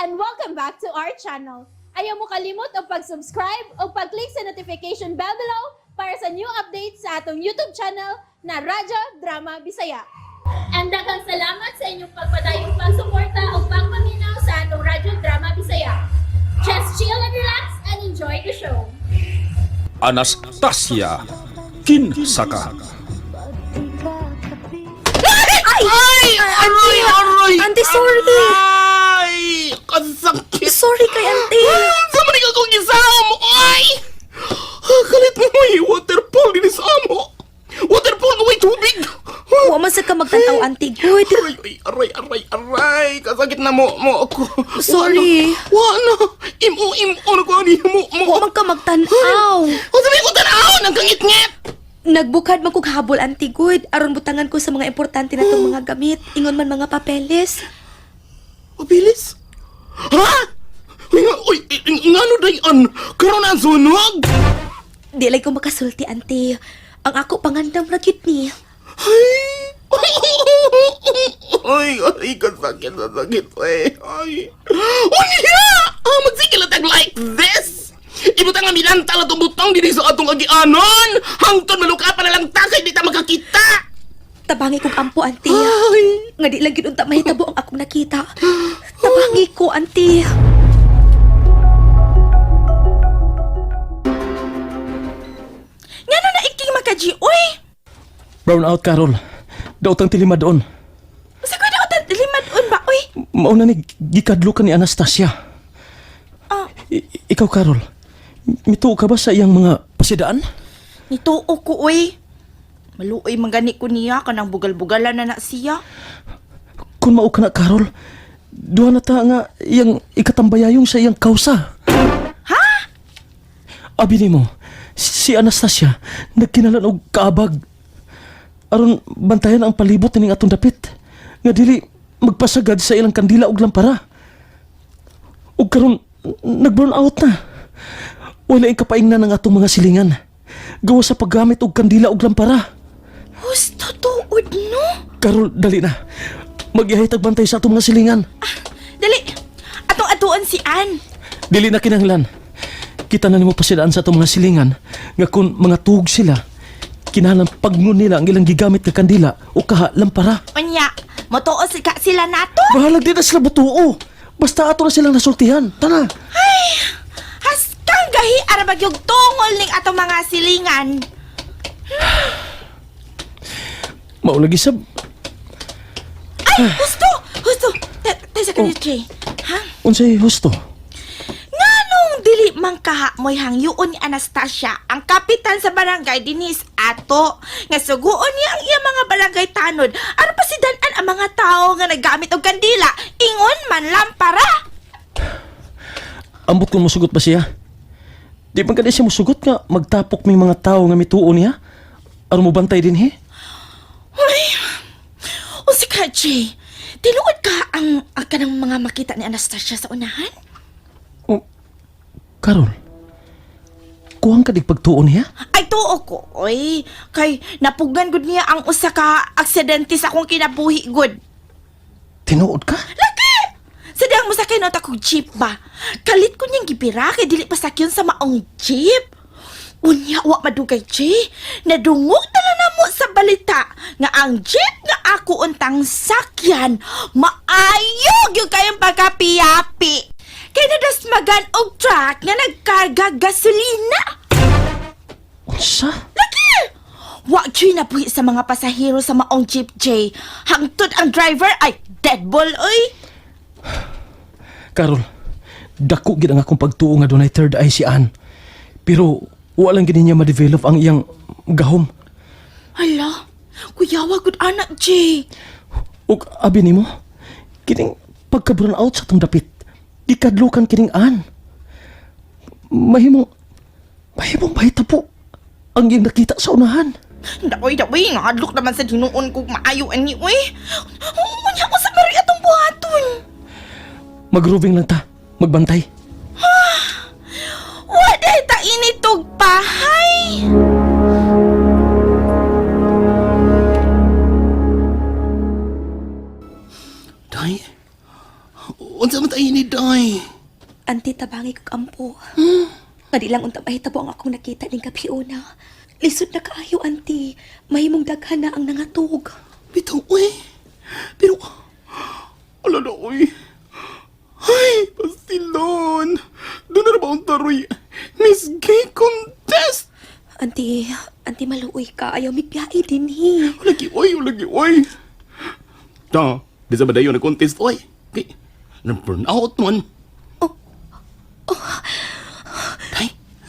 and welcome back to our channel. Ayaw mo kalimot o pag-subscribe o pag-click sa notification bell below para sa new updates sa atong YouTube channel na Radyo Drama Bisaya. And daghang salamat sa inyong pagpadayong pagsuporta o pagpaminaw sa atong Radyo Drama Bisaya. Just chill and relax and enjoy the show. Anastasia Kinsaka. Aroy! Auntie, sorry. Ay! Kasakit! Sorry kay auntie. Sama ni akong gisamo! Ay! Kalit mo may waterfall din sa amo! Waterfall na may tubig! Wa man sa ka magtanaw, auntie. Good. Aray! Kasakit na mo ako! Sorry. Wala! Imo na ko ani mo! Wa man ka magtanaw. O sabi ko tanaw! Nagkangit-ngit! Nagbukad man kog habol, auntie. Good. Aron butangan ko sa mga importante na itong mga gamit. Ingon man mga papeles. Mabilis? Ha? Uy, ngano dayan? Karon ang sunog? Di lay ko makasulti, auntie. Ang ako pangandam ra gyud ni. Ay, kasakit. Ay. Unya! Magsikil atag like this! Ibutang nga minantal atong butang diri sa atong agianon! Hangtod malukapan na lang takay, di ta makakita! Tabangi kog ampo, auntie. Ay! Nga di lang gyud unta mahitabo ang akong nakita. Tabangi ko, auntie. Ngano na iking makaji, oy? Brown out, Carol. Daotang tilima doon. Sa ko na utan limad on ba, oy? Mauna ni gikadlo ka ni Anastasia. Ah, Ikaw, Carol. Mituo ka ba sa iyang mga pasidaan? Nituo ko, uy. Maluoy mangani ko niya, kanang bugal-bugalan na siya. Kung mao ka na, Carol, duha na ta nga iyang ikatambayayong sa iyang kausa. Ha? Abi nimo, si Anastasia nagkinalan og kaabag. Aron bantayan ang palibot ning atong dapit. Nga dili magpasagad sa ilang kandila og lampara. Ug karon nag-burn out na. Wala ang kapaingnan ng atong mga silingan. Gawa sa paggamit og kandila og lampara. Gusto tuod, no? Carol, dali na. Magyahitag bantay sa atong mga silingan. Dali, atong atuan si Ann. Dili na kinahanglan. Kita na nimo pasidaan sa atong mga silingan nga kung mga tuog sila, kinahanglan pagnon nila ang ilang gigamit nga kandila o kaha lampara. Unya, motuo sila nato. Bahalag din na sila butuo. Basta ato na silang nasultihan. Tana. Haskang gahi arabag yung tungol ning atong mga silingan. Maulagi sab. Ay, gusto! Tayo sa kanil, Jay. Ha? Unsay husto? Nganong dili man kahamoy hangyuon ni Anastasia, ang kapitan sa barangay dinis ato, nga suguon niya ang iya mga barangay tanod, aron pasidan-an ang mga tao nga naggamit og kandila, ingon man lampara. Ambot kung musugot ba siya? Di man kada siya musugot nga magtapok may mga tao nga mituo niya? Aron mo bantay din he? Uy, o si Jay, tinuod ka ang kanang mga makita ni Anastasia sa unahan? O, Carol, kuhang ka di pagtuo niya? Ay, tuo ko, oy. Kay napugan gud niya ang usa ka aksidente sa akong kinabuhi gud. Tinuod ka? Lagi! Sadang mo sakay nota kong jeep ba? Kalit ko niyang gibira kay dili pa sakyan sa maong jeep. Unya, wa madugay, Jay. Nadungog tala na mo sa balita nga ang jeep nga ako untang sakyan, maayog yung kayong pagkapiyapi. Kaya nadasmagan og truck nga nagkarga gasolina. Unsa? Lagi! Wa Jay na buhi sa mga pasahero sa maong jeep, Jay. Hangtod ang driver ay deadball, oy. Carol, dako gid ang akong pagtuo nga dunay third eye si Ann. Pero walang gid niya ma-develop ang iyang gahom. Hala, kuyawa gud anak, Jay. Ug abi nimo, kining pagka-burn out sa tong dapit. Ikadlukan kining Ann. Mahimong bahita po ang iyang nakita sa unahan. Daoy, nga adlok naman sa dinuon kong maayo ani, uy. Unya ko sa bari atong buhaton. Mag-roving lang ta, magbantay. Waday ta initog pahay. Day? Unsa man tayo ni day? Anti, tabangi kong ampo. Nga di lang unta mahitabo ang akong nakita ning kapiuna. Lisod na kaayo, anti. Mahimong daghan na ang nangatog. Bitaw, uy. Pero, ala na, uy. Ay, pastilon. Doon na ba ang taroy? Miss Gay Contest. Anti maluoy ka. Ayaw migbiyahe din, hi. Lagi, uy. Ta, di sa ba dayo na contest, uy. Okay, na-burn out man.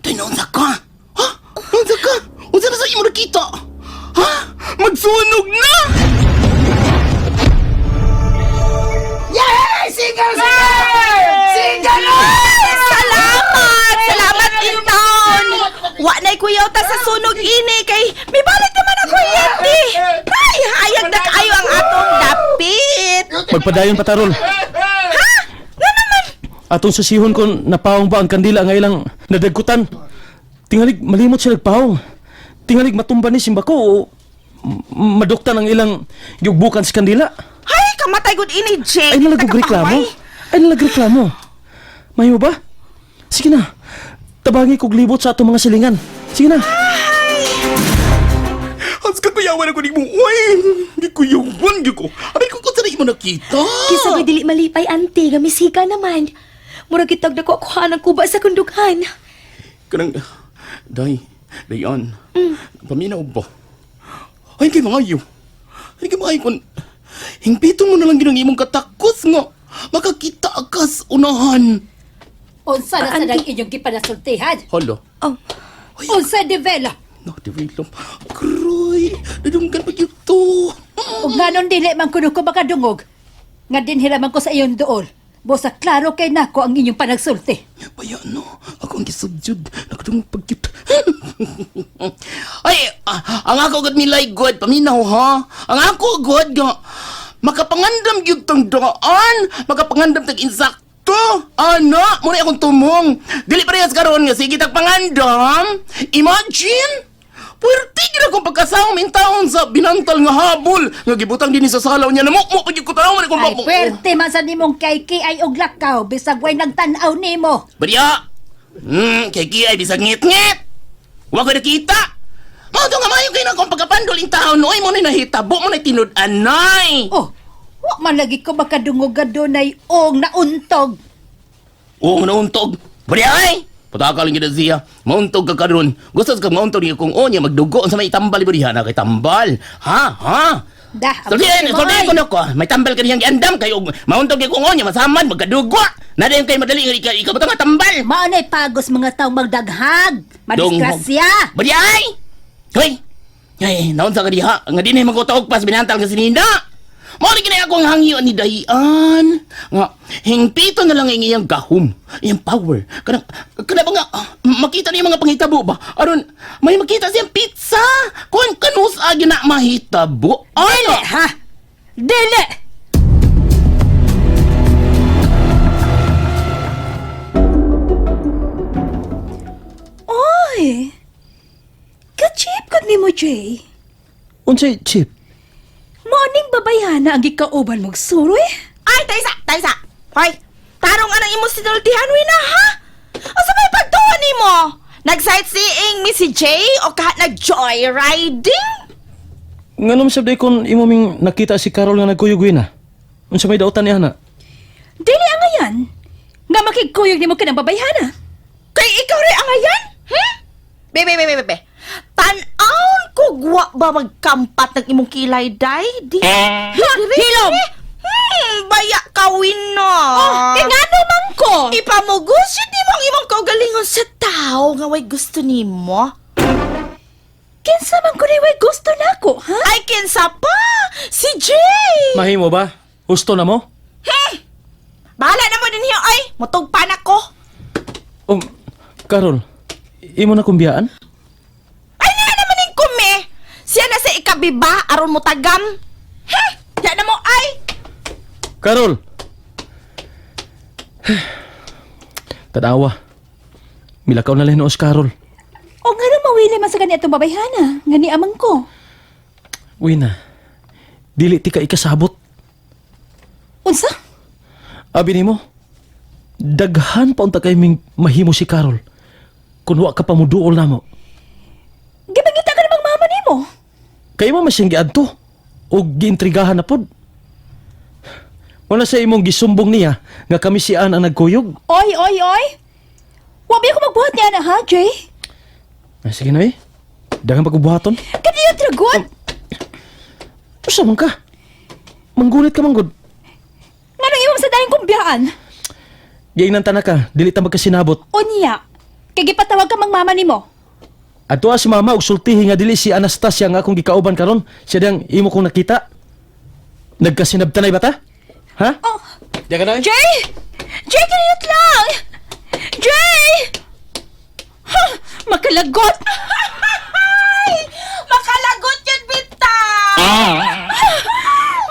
Tay, naunsa ka? Ha? Naunsa ka? Unsa na sa imo nakita? Ha? Magsunog na! Yay! Single! Salamat in town! Wa na'y kuyaw ta sa sunog ini kay may balik naman ako yeti. Ay, hayag na kaayo ang atong dapit. Magpadayon pa tarol. Ha? Nga naman. Atong susihon kung napawang ba ang kandila nga ilang nadagkutan. Tingalig malimot siya nagpawong. Tingalig matumba ni simba ko o maduktan ang ilang yugbukan sa kandila. Ay, kamatay gud ini, Jake. Ay nalagreklamo. Ay nalagreklamo. Mayo ba? Sige na. Tabangi kog libot sa atong mga silingan. Sige na. Hans ka kuyawan ako ni mo, uy. Di kuyawan, di ko. Ay, kung sa na imo nakita. Kisa ko'y dili malipay, anti. Gamisika naman. Murag kitag dako ako ng kuba sa kundugan. Kanang, dayan. Paminaw ba? Ay, kay mga iyo. Ay, kay mga iyo kung hingpiton mo na lang ginang imong katakos nga. Makakita akas unahan. Unsa na sa nang inyong gipanasultihan? Hala. Oh, Unsa develop? Na-develop. Kroy, nadunggan pa yun to. Ug nganon dili man kuno ko makadungog. Nga din hiraman ko sa iyon dool. Bosa klaro kay nako ang inyong panagsulti. Bayan no, ako ang gisubjud. Nakadungog pa yun. Ay, ang ako agad nilay God, paminaw ha. Ang ako agad nga, makapangandam yun tong daan. Makapangandam tag insakto. Ana, muna akong tumong. Dili parehas karon nga, sige tag pangandam. Imagine, puwerte gina kong pagkasawa min taon sa binantal nga habol. Nga gibutang din sa salaw niya, namukmo pa yun ko taon. Ay pwerte man sa nimong kay ay og lakaw bisag way nagtan-aw nimo. Bariya! Kay Kiay, bisag ngit-ngit! Huwag ko nakita! Mga nga mayo kayo na kung pagkapandol in taon, noy mo na nahitabo mo na tinud-anay! Oh, wa man lagi ko makadungog adunay og nauntog. Oo, nauntog! Bariya ay! Patakal nga na siya, mauntog ka karon. Gusto ka mauntog niya kung o niya magdugo sa may tambal, bariya na kay tambal. Ha? Dah. Sabihin ko na ko, may tambal ka niyang giandam kayo, mauntog niya kung o niya masamad, magkadugo! Nada yung kayo madali, ikaw ba ito tambal? Maanay pagos mga taong magdaghag. Madisgrasya. Bariya! Hoy! Ay, naunsa ka diha. Nga din ay magutog pas binantal ka sinina. Mao ni ako ang hangyo ni Dayan. Nga hingpito na lang ang iyang gahom, iyang power. Kana ba nga makita niya mga panghitabo ba? Aron may makita siyang pizza. Kun kanus agi na mahitabo. Dili, ha? Dili! Oy! Ka-chip kag ni mo, Jay. Unsay chip? Morning babayana ang gikauban mong suroy. Ay, taysa. Hoy, tarong anang imo sinultihan na, ha? O sa may pagtuon ni mo? Nag-sightseeing mi si Jay o kahit nag-joyriding? Nganom sabday kon imo ming nakita si Carol nga nagkuyog na. Unsa may dautan niya na? Dili ang ngayan. Nga makikuyog ni mo ka ng babayana. Kay ikaw rin ang ayan? Bebe. Tan-aon ko gwa ba magkampat ng imong kilay, day? Hilom! Baya kawin na. Tingano man ko! Ipamugos yun di mong imong kaugalingon sa tao nga way gusto nimo. Kinsa man ko ni way gusto nako, ha? Ay, kinsa pa? Si Jay! Mahimo ba? Husto na mo? Bahala na mo din hiyo, ay! Mutugpan ako! Carol, imo na kumbiyaan? Ay, na naman yung kume! Siya na sa ikabiba, aron mo tagam. Ya na mo, ay! Carol! Tanawa. Milakaw na lang noos, Carol. O nga nang mawili man sa ganyan itong babayhana. Nga ni amang ko. Uy na. Dili ti ka ikasabot. Unsa? Abi nimo, daghan pa unta kay ming mahimo si Carol. Kung wa ka pa muduol namo. Gibangita ka namang mama nimo. Kay mo masyang giadto o giintrigahan na pod. Wala sa imong gisumbong niya nga kami si Ann ang nagkuyog. Oy! Wa ba ako magbuhat niya na ha, Jay? Ay, sige na eh. Daghang pagbuhaton. Kaniya tragon! Usa man ka? Manggunit ka manggod. Nganong imong sa dahing kumbiyaan? Giingnan na ka, dili ta magkasinabot. Unya, kay gipatawag ka mang mama nimo. Adto si mama og sultihi nga dili si Anastasia nga akong gikauban karon. Siya diyang imo kong nakita. Nagkasinabtanay ba ta? Ha? Oh, Diya ka na eh. Jay! Jay, kaniyot lang! Jay! Ha! Makalagot! Makalagot yun, Bita!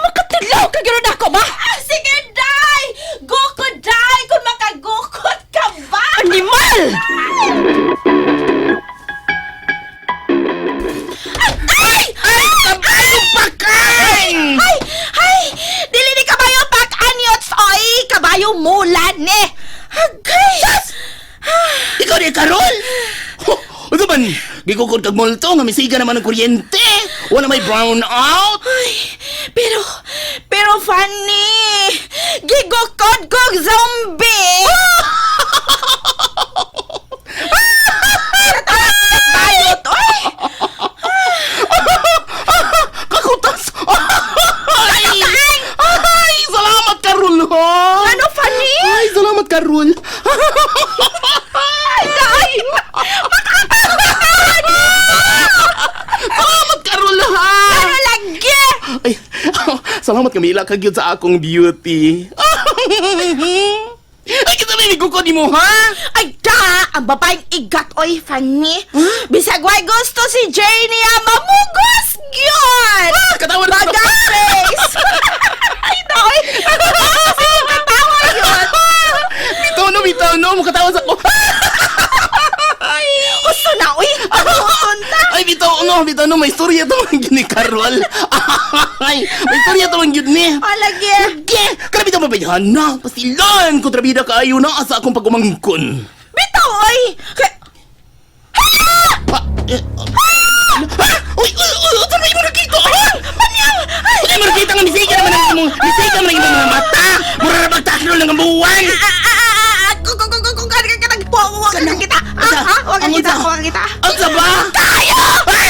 Makatulaw ka gano'n ako ba? Sige, Day! Go ko, Day! Kung makagukot ka ba? Animal! Kabayo pakay! Ay! Dili ni kabayo pak anyots, oy! Kabayo mulan, ne! Agay! Ikaw di Carol? Ano man? Gikukod kag multo nga misiga naman ng kuryente. Wala may brown out. Pero funny! Gigukod kog zombie! Bayot, oy! Kakutas! Ay! Salamat Carol ha! Ano, funny? Ay, salamat Carol! Salamat Carol ha! Ano lagi? Ay, salamat Camila kag yun sa akong beauty. Ay, kita may ko ni mo ha? Ay, da! Ang babaeng igat, oy, funny. Bisag way gusto si Jay niya, mamugos yun! Katawan ko. Magares! Ay, oy! Kasi yung katawa yun! Bitaw no, mukatawa sa ko. Gusto na, uy! Pagkukunta! Ay, bitaw no, may istorya to man yun ni Carol. Ay, may istorya to man yun ni. Alagi! Grabe ka mabayahan na. Pastilan, kontrabida kaayo na asa akong pagumangkon. Bitaw, oy! Uy, ito na yung nakita. Panyang! Uy, mo nakita nga misika naman ang imong mga mata. Mura na magtaklo ng buwan. Huwag kita! Huwag kita! Ang saba? Tayo! Ay,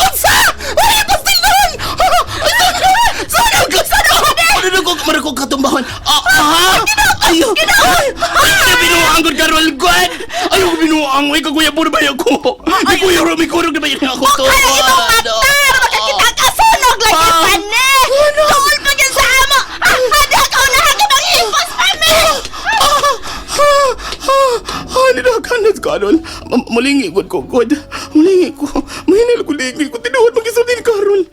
unsa? Ay, pastilan! Sana ko marako katumbahon. Ayo. Ay, binuang gud Carol God. Ayo binuang way kaguya puro ba ako. Di ko yoro mi kurog na ba ako to. Kaya imong mata! Makakita ka sunog lagi pa ne! Tuol pa dyan sa amo! Ada ka unahagin ang impos pa me! Nidakan na Carol. Mulingi ko. Mulingi ko. Mahinil ko lingi ko. Tinuod mag-isulti ni Carol.